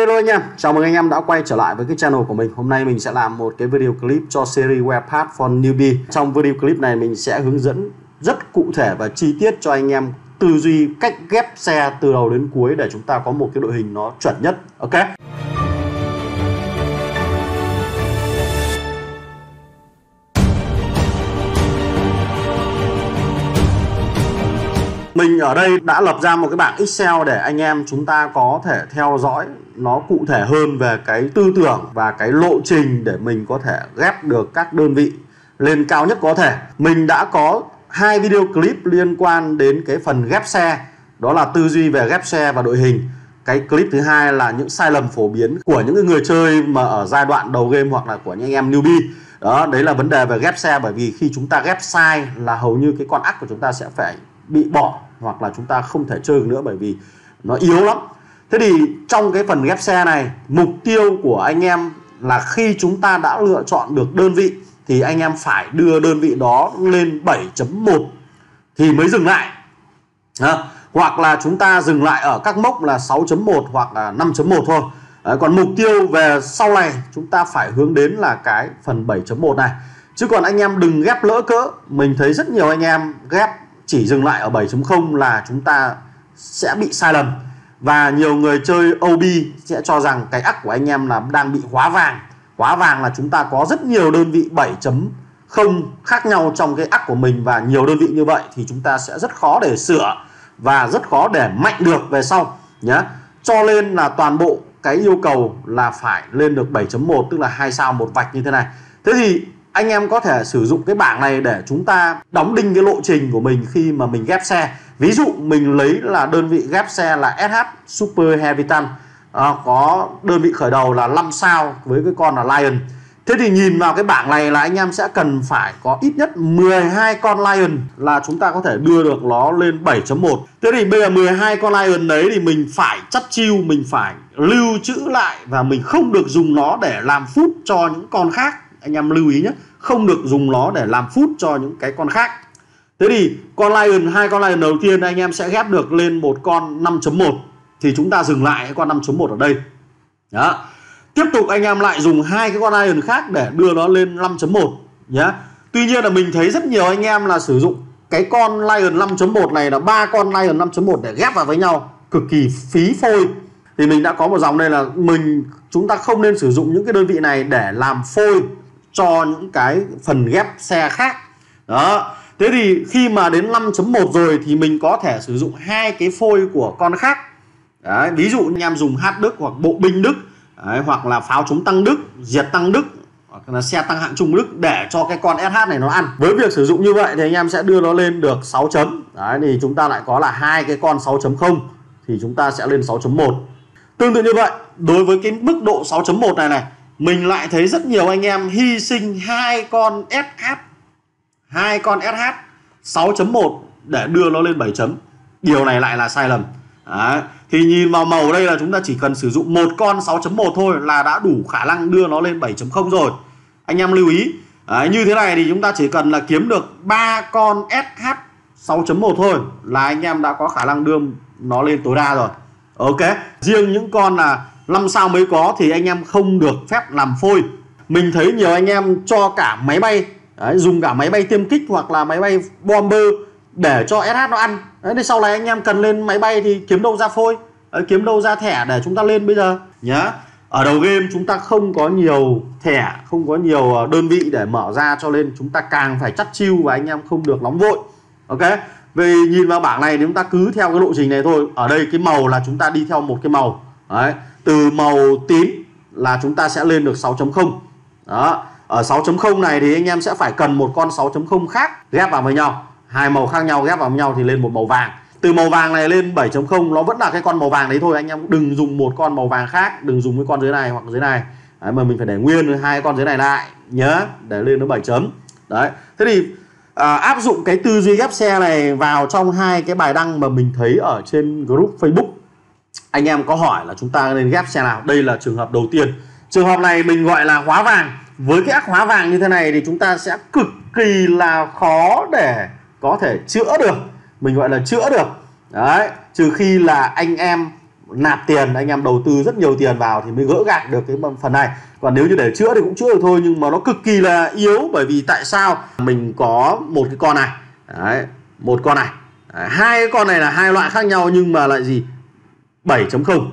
Hello anh em, chào mừng anh em đã quay trở lại với cái channel của mình. Hôm nay mình sẽ làm một cái video clip cho series Webpack for Newbie. Trong video clip này mình sẽ hướng dẫn rất cụ thể và chi tiết cho anh em tư duy cách ghép xe từ đầu đến cuối để chúng ta có một cái đội hình nó chuẩn nhất. Ok. Mình ở đây đã lập ra một cái bảng Excel để anh em chúng ta có thể theo dõi nó cụ thể hơn về cái tư tưởng và cái lộ trình để mình có thể ghép được các đơn vị lên cao nhất có thể. Mình đã có 2 video clip liên quan đến cái phần ghép xe, đó là tư duy về ghép xe và đội hình. Cái clip thứ hai là những sai lầm phổ biến của những người chơi mà ở giai đoạn đầu game hoặc là của những anh em newbie. Đó, đấy là vấn đề về ghép xe, bởi vì khi chúng ta ghép sai là hầu như cái con ác của chúng ta sẽ phải bị bỏ hoặc là chúng ta không thể chơi được nữa bởi vì nó yếu lắm. Thế thì trong cái phần ghép xe này, mục tiêu của anh em là khi chúng ta đã lựa chọn được đơn vị thì anh em phải đưa đơn vị đó lên 7.1 thì mới dừng lại. Hoặc là chúng ta dừng lại ở các mốc là 6.1 hoặc là 5.1 thôi. Còn mục tiêu về sau này chúng ta phải hướng đến là cái phần 7.1 này. Chứ còn anh em đừng ghép lỡ cỡ. Mình thấy rất nhiều anh em ghép chỉ dừng lại ở 7.0 là chúng ta sẽ bị sai lầm. Và nhiều người chơi OB sẽ cho rằng cái ắc của anh em là đang bị hóa vàng. Hóa vàng là chúng ta có rất nhiều đơn vị 7.0 khác nhau trong cái ắc của mình, và nhiều đơn vị như vậy thì chúng ta sẽ rất khó để sửa và rất khó để mạnh được về sau nhé. Cho nên là toàn bộ cái yêu cầu là phải lên được 7.1, tức là 2 sao 1 vạch như thế này. Thế thì anh em có thể sử dụng cái bảng này để chúng ta đóng đinh cái lộ trình của mình khi mà mình ghép xe. Ví dụ mình lấy là đơn vị ghép xe là SH Super Heavy Tank, có đơn vị khởi đầu là 5 sao với cái con là Lion. Thế thì nhìn vào cái bảng này là anh em sẽ cần phải có ít nhất 12 con Lion là chúng ta có thể đưa được nó lên 7.1. Thế thì bây giờ 12 con Lion đấy thì mình phải chắt chiu, mình phải lưu trữ lại và mình không được dùng nó để làm phút cho những con khác. Anh em lưu ý nhé, không được dùng nó để làm phút cho những cái con khác. Thế thì con Lion, 2 con Lion đầu tiên anh em sẽ ghép được lên một con 5.1 thì chúng ta dừng lại cái con 5.1 ở đây. Đó. Tiếp tục anh em lại dùng 2 cái con Lion khác để đưa nó lên 5.1 nhé. Tuy nhiên là mình thấy rất nhiều anh em là sử dụng cái con Lion 5.1 này là 3 con Lion 5.1 để ghép vào với nhau, cực kỳ phí phôi. Thì mình đã có một dòng đây là chúng ta không nên sử dụng những cái đơn vị này để làm phôi cho những cái phần ghép xe khác. Đó. Thế thì khi mà đến 5.1 rồi thì mình có thể sử dụng 2 cái phôi của con khác. Đấy, ví dụ anh em dùng H Đức hoặc bộ binh Đức. Đấy, hoặc là pháo chống tăng Đức, diệt tăng Đức, hoặc là xe tăng hạng trung Đức để cho cái con SH này nó ăn. Với việc sử dụng như vậy thì anh em sẽ đưa nó lên được 6 chấm. Đấy, thì chúng ta lại có là 2 cái con 6.0 thì chúng ta sẽ lên 6.1. Tương tự như vậy, đối với cái mức độ 6.1 này mình lại thấy rất nhiều anh em hy sinh 2 con SH 6.1 để đưa nó lên 7 chấm. Điều này lại là sai lầm. Đấy. Thì nhìn vào màu đây là chúng ta chỉ cần sử dụng một con 6.1 thôi là đã đủ khả năng đưa nó lên 7.0 rồi. Anh em lưu ý. Đấy, như thế này thì chúng ta chỉ cần là kiếm được 3 con SH 6.1 thôi là anh em đã có khả năng đưa nó lên tối đa rồi. Ok. Riêng những con là 5 sao mới có thì anh em không được phép làm phôi. Mình thấy nhiều anh em cho cả máy bay, dùng cả máy bay tiêm kích hoặc là máy bay bomber để cho SH nó ăn. Đấy, thì sau này anh em cần lên máy bay thì kiếm đâu ra phôi, kiếm đâu ra thẻ để chúng ta lên bây giờ nhá. Ở đầu game chúng ta không có nhiều thẻ, không có nhiều đơn vị để mở ra, cho nên chúng ta càng phải chắt chiu và anh em không được nóng vội. Ok. Vì nhìn vào bảng này thì chúng ta cứ theo cái lộ trình này thôi. Ở đây cái màu là chúng ta đi theo một cái màu. Đấy, từ màu tím là chúng ta sẽ lên được 6.0. Đó. Ở 6.0 này thì anh em sẽ phải cần một con 6.0 khác ghép vào với nhau. 2 màu khác nhau ghép vào với nhau thì lên một màu vàng. Từ màu vàng này lên 7.0 nó vẫn là cái con màu vàng đấy thôi. Anh em đừng dùng một con màu vàng khác, đừng dùng cái con dưới này hoặc dưới này. Đấy, mà mình phải để nguyên 2 con dưới này lại nhớ để lên nó 7 chấm. Đấy. Thế thì áp dụng cái tư duy ghép xe này vào trong 2 cái bài đăng mà mình thấy ở trên group Facebook. Anh em có hỏi là chúng ta nên ghép xe nào. Đây là trường hợp đầu tiên. Trường hợp này mình gọi là hóa vàng. Với cái ác hóa vàng như thế này thì chúng ta sẽ cực kỳ là khó để có thể chữa được. Mình gọi là chữa được. Đấy, trừ khi là anh em nạp tiền, anh em đầu tư rất nhiều tiền vào thì mới gỡ gạc được cái phần này. Còn nếu như để chữa thì cũng chữa được thôi, nhưng mà nó cực kỳ là yếu. Bởi vì tại sao? Mình có một cái con này, đấy, một con này, đấy, hai cái con này là hai loại khác nhau nhưng mà lại gì 7.0.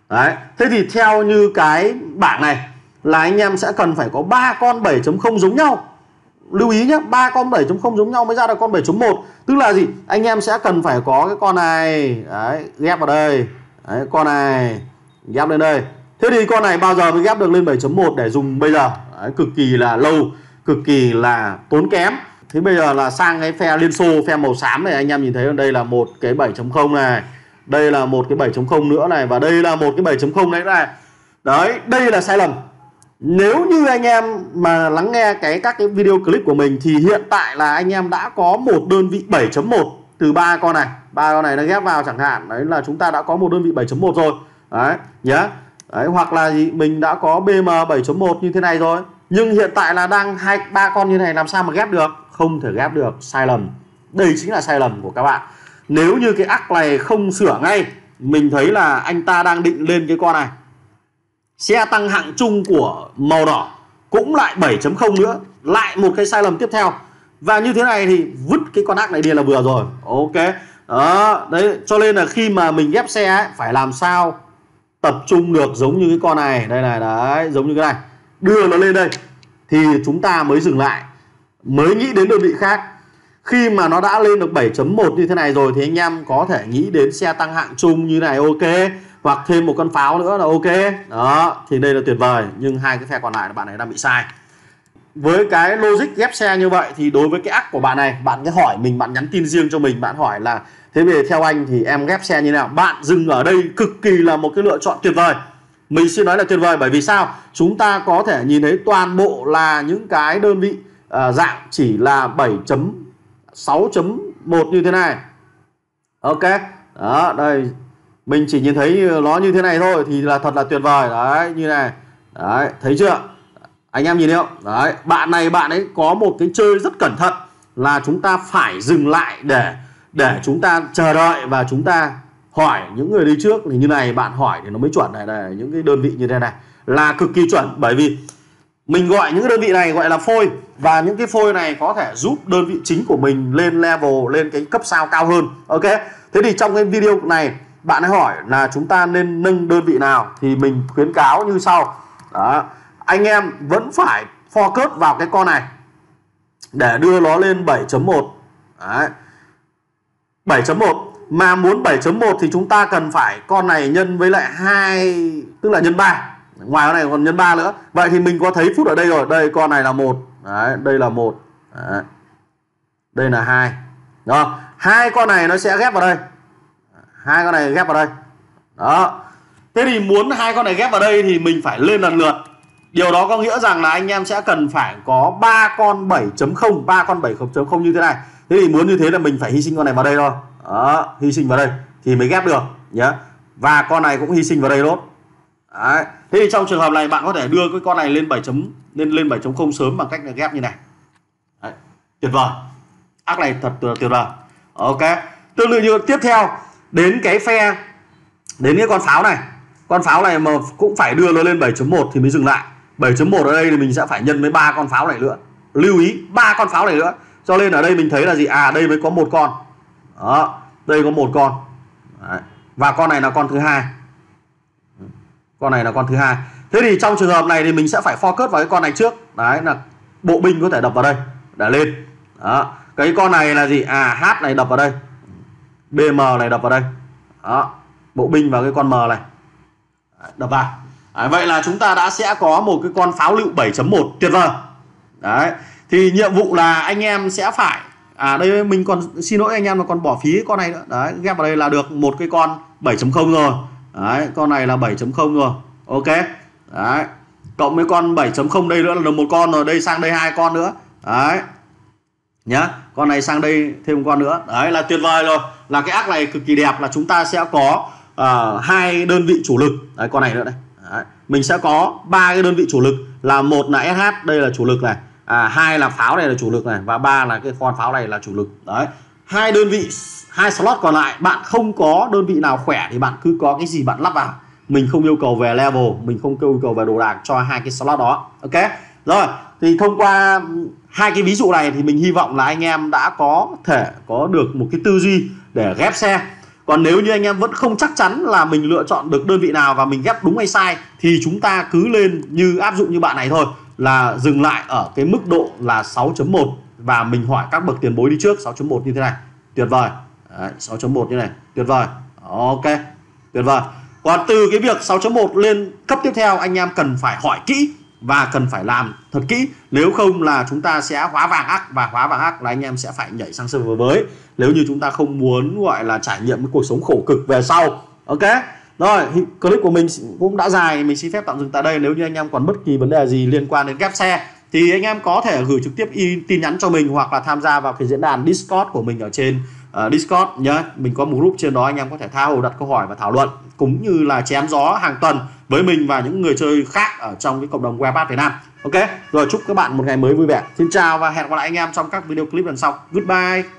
Đấy, thế thì theo như cái bảng này là anh em sẽ cần phải có 3 con 7.0 giống nhau. Lưu ý nhé, 3 con 7.0 giống nhau mới ra được con 7.1. Tức là gì? Anh em sẽ cần phải có cái con này, đấy, ghép vào đây. Đấy, con này ghép lên đây. Thế thì con này bao giờ mới ghép được lên 7.1 để dùng bây giờ? Đấy, cực kỳ là lâu, cực kỳ là tốn kém. Thế bây giờ là sang cái phe Liên Xô, phe màu xám này, anh em nhìn thấy đây là một cái 7.0 này, đây là một cái 7.0 nữa này, và đây là một cái 7.0 đấy này. Đấy, đây là sai lầm. Nếu như anh em mà lắng nghe các cái video clip của mình thì hiện tại là anh em đã có một đơn vị 7.1 từ ba con này nó ghép vào chẳng hạn. Đấy là chúng ta đã có một đơn vị 7.1 rồi. Đấy nhá. Đấy, hoặc là gì mình đã có BM 7.1 như thế này rồi. Nhưng hiện tại là đang 2-3 con như này làm sao mà ghép được? Không thể ghép được, sai lầm. Đây chính là sai lầm của các bạn. Nếu như cái ắc này không sửa ngay, mình thấy là anh ta đang định lên cái con này, xe tăng hạng chung của màu đỏ cũng lại 7.0 nữa, lại một cái sai lầm tiếp theo. Và như thế này thì vứt cái con ác này đi là vừa rồi. Ok. Đó, đấy, cho nên là khi mà mình ghép xe ấy, phải làm sao tập trung được giống như cái con này, đây này, đấy, giống như cái này. Đưa nó lên đây thì chúng ta mới dừng lại, mới nghĩ đến đơn vị khác. Khi mà nó đã lên được 7.1 như thế này rồi thì anh em có thể nghĩ đến xe tăng hạng chung như này, ok, hoặc thêm một con pháo nữa là ok. Đó, thì đây là tuyệt vời. Nhưng hai cái phe còn lại là bạn ấy đang bị sai. Với cái logic ghép xe như vậy thì đối với cái ắc của bạn này, bạn cứ hỏi mình, bạn nhắn tin riêng cho mình, bạn hỏi là thế về theo anh thì em ghép xe như nào. Bạn dừng ở đây cực kỳ là một cái lựa chọn tuyệt vời. Mình xin nói là tuyệt vời bởi vì sao? Chúng ta có thể nhìn thấy toàn bộ là những cái đơn vị dạng chỉ là 7.6.1 như thế này. Ok. Đó, đây mình chỉ nhìn thấy nó như thế này thôi thì là thật là tuyệt vời. Đấy, như này. Đấy, thấy chưa? Anh em nhìn thấy không? Đấy, bạn ấy có một cái chơi rất cẩn thận là chúng ta phải dừng lại để chúng ta chờ đợi và chúng ta hỏi những người đi trước. Thì như này bạn hỏi thì nó mới chuẩn này, này, những cái đơn vị như thế này là cực kỳ chuẩn. Bởi vì mình gọi những cái đơn vị này gọi là phôi, và những cái phôi này có thể giúp đơn vị chính của mình lên level, lên cái cấp sao cao hơn. Ok. Thế thì trong cái video này bạn ấy hỏi là chúng ta nên nâng đơn vị nào thì mình khuyến cáo như sau. Đó, anh em vẫn phải focus vào cái con này để đưa nó lên 7.1. Đấy, 7.1 mà muốn 7.1 thì chúng ta cần phải con này nhân với lại 2, tức là nhân 3. Ngoài con này còn nhân 3 nữa. Vậy thì mình có thấy phút ở đây rồi. Đây con này là 1. Đấy, đây là 1. Đấy, đây là 2. Đó, hai con này nó sẽ ghép vào đây. Hai con này ghép vào đây. Đó. Thế thì muốn hai con này ghép vào đây thì mình phải lên lần lượt. Điều đó có nghĩa rằng là anh em sẽ cần phải có 3 con 7.0, 3 con 7.0 như thế này. Thế thì muốn như thế là mình phải hy sinh con này vào đây thôi. Đó, hy sinh vào đây thì mới ghép được nhé. Và con này cũng hy sinh vào đây luôn. Đấy. Thế thì trong trường hợp này bạn có thể đưa cái con này lên 7.0 sớm bằng cách là ghép như này. Đấy. Tuyệt vời. Ác này thật tuyệt vời. Ok. Tương tự như tiếp theo đến cái phe, đến cái con pháo này. Con pháo này mà cũng phải đưa nó lên 7.1 thì mới dừng lại. 7.1 ở đây thì mình sẽ phải nhân với 3 con pháo này nữa. Lưu ý 3 con pháo này nữa. Cho nên ở đây mình thấy là gì? À, đây mới có một con. Đó, đây có một con. Đấy. Và con này là con thứ hai. Con này là con thứ hai. Thế thì trong trường hợp này thì mình sẽ phải focus vào cái con này trước. Đấy là bộ binh có thể đập vào đây để lên. Đó. Cái con này là gì? À, H này đập vào đây. BM này đập vào đây. Đó. Bộ binh vào cái con M này. Đấy, đập vào. Đấy, vậy là chúng ta đã sẽ có một cái con pháo lựu 7.1 tuyệt vời. Đấy. Thì nhiệm vụ là anh em sẽ phải, đây mình còn xin lỗi anh em là còn bỏ phí con này nữa. Đấy, ghép vào đây là được một cái con 7.0 rồi. Đấy, con này là 7.0 rồi. Ok. Đấy. Cộng với con 7.0 đây nữa là được một con rồi, đây sang đây 2 con nữa. Đấy. Nhá, con này sang đây thêm một con nữa. Đấy là tuyệt vời rồi. Là cái ác này cực kỳ đẹp, là chúng ta sẽ có 2 đơn vị chủ lực. Đấy, con này nữa đây. Đấy. Mình sẽ có 3 cái đơn vị chủ lực, là một là SH, đây là chủ lực này. 2 là pháo này là chủ lực này, và 3 là cái con pháo này là chủ lực. Đấy. hai đơn vị, hai slot còn lại bạn không có đơn vị nào khỏe thì bạn cứ có cái gì bạn lắp vào. Mình không yêu cầu về level, mình không yêu cầu về đồ đạc cho hai cái slot đó. Ok rồi, thì thông qua hai cái ví dụ này thì mình hy vọng là anh em đã có thể có được một cái tư duy để ghép xe. Còn nếu như anh em vẫn không chắc chắn là mình lựa chọn được đơn vị nào và mình ghép đúng hay sai, thì chúng ta cứ lên như áp dụng như bạn này thôi, là dừng lại ở cái mức độ là 6.1 và mình hỏi các bậc tiền bối đi trước. 6.1 như thế này, tuyệt vời. 6.1 như này, tuyệt vời. Ok, tuyệt vời. Còn từ cái việc 6.1 lên cấp tiếp theo, anh em cần phải hỏi kỹ và cần phải làm thật kỹ. Nếu không là chúng ta sẽ hóa vàng ác, và hóa vàng ác là anh em sẽ phải nhảy sang server mới nếu như chúng ta không muốn gọi là trải nghiệm cái cuộc sống khổ cực về sau. Ok rồi, clip của mình cũng đã dài, mình xin phép tạm dừng tại đây. Nếu như anh em còn bất kỳ vấn đề gì liên quan đến ghép xe thì anh em có thể gửi trực tiếp tin nhắn cho mình, hoặc là tham gia vào cái diễn đàn Discord của mình ở trên Discord nhé. Mình có một group trên đó, anh em có thể tha hồ đặt câu hỏi và thảo luận, cũng như là chém gió hàng tuần với mình và những người chơi khác ở trong cái cộng đồng web app Việt Nam. Ok rồi, chúc các bạn một ngày mới vui vẻ. Xin chào và hẹn gặp lại anh em trong các video clip lần sau. Goodbye.